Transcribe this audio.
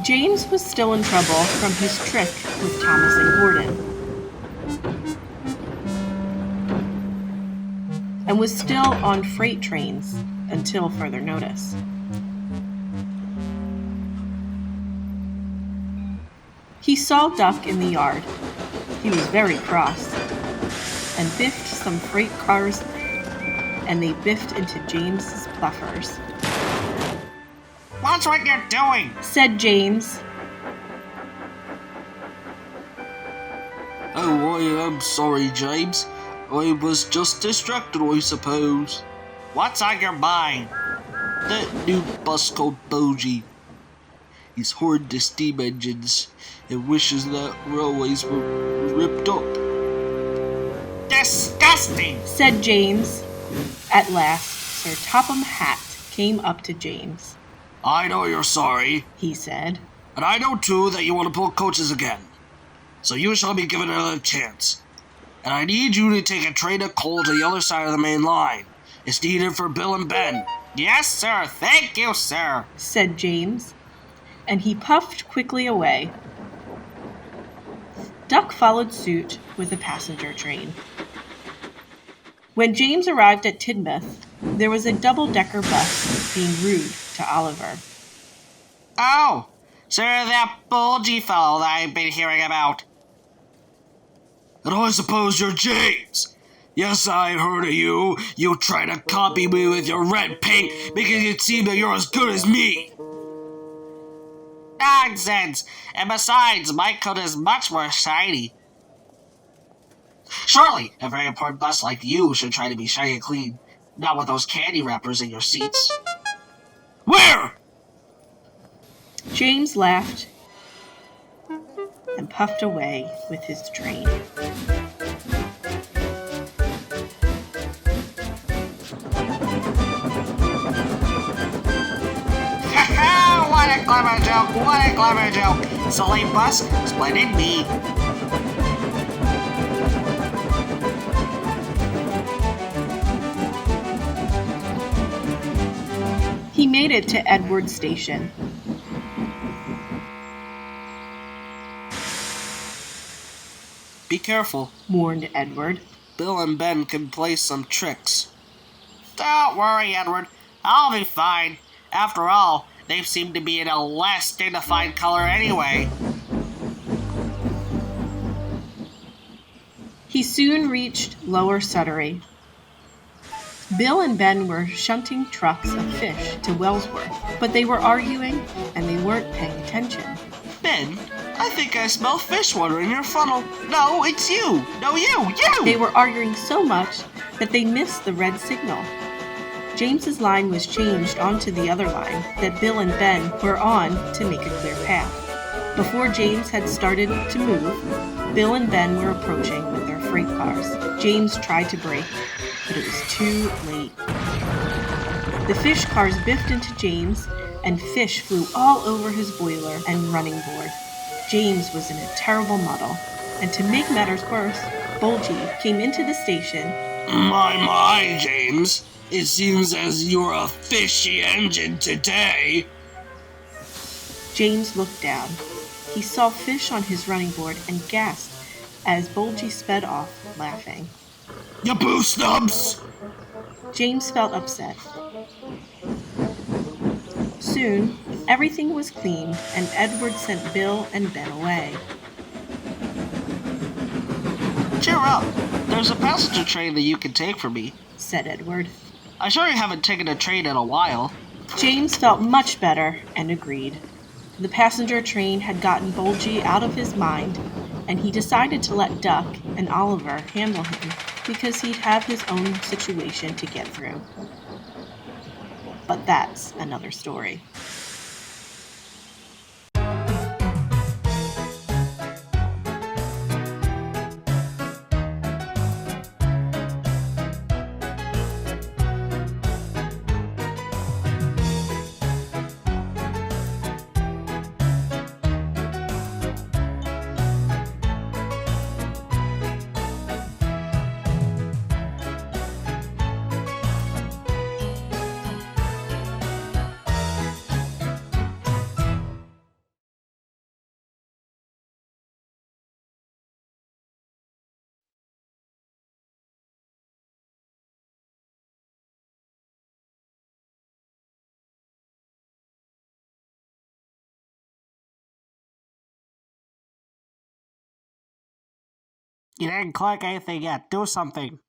James was still in trouble from his trick with Thomas and Gordon, and was still on freight trains until further notice. He saw Duck in the yard. He was very cross, and biffed some freight cars, and they biffed into James's buffers. "Watch what you're doing," said James. "Oh, I am sorry, James. I was just distracted, I suppose." "What's on your mind?" "That new bus called Bulgy. He's horrid to steam engines and wishes that railways were ripped up." "Disgusting," said James. At last, Sir Topham Hatt came up to James. "I know you're sorry," he said. "and I know too that you want to pull coaches again. So you shall be given another chance. And I need you to take a train of coal to the other side of the main line. It's needed for Bill and Ben." "Yes, sir. Thank you, sir," said James, and he puffed quickly away. Duck followed suit with a passenger train. When James arrived at Tidmouth, there was a double-decker bus being rude to Oliver. "Oh, so you're that Bulgy fellow that I've been hearing about." "And I suppose you're James. Yes, I heard of you. You try to copy me with your red paint, making it seem that you're as good as me." "Nonsense! And besides, my coat is much more shiny." "Surely, a very important bus like you should try to be shiny and clean, not with those candy wrappers in your seats." "Where?" James laughed and puffed away with his train. What a clever joke! What a clever joke! Silly bus, splendid me. He made it to Edward Station. "Be careful," warned Edward. "Bill and Ben can play some tricks." "Don't worry, Edward. I'll be fine. After all, they seem to be in a less dignified color anyway." He soon reached Lower Sudbury. Bill and Ben were shunting trucks of fish to Wellsworth, but they were arguing and they weren't paying attention. "Ben, I think I smell fish water in your funnel." "No, it's you! No, you! They were arguing so much that they missed the red signal. James's line was changed onto the other line that Bill and Ben were on to make a clear path. Before James had started to move, Bill and Ben were approaching with their freight cars. James tried to brake, but it was too late. The fish cars biffed into James, and fish flew all over his boiler and running board. James was in a terrible muddle, and to make matters worse, Bulgy came into the station. My, James. It seems as you're a fishy engine today." James looked down. He saw fish on his running board and gasped as Bulgy sped off, laughing. "You boo snubs!" James felt upset. Soon, everything was clean, and Edward sent Bill and Ben away. "Cheer up. There's a passenger train that you can take for me," said Edward. "I'm sure you haven't taken a train in a while." James felt much better and agreed. The passenger train had gotten Bulgy out of his mind, and he decided to let Duck and Oliver handle him because he'd have his own situation to get through. But that's another story. You didn't click anything yet. Do something.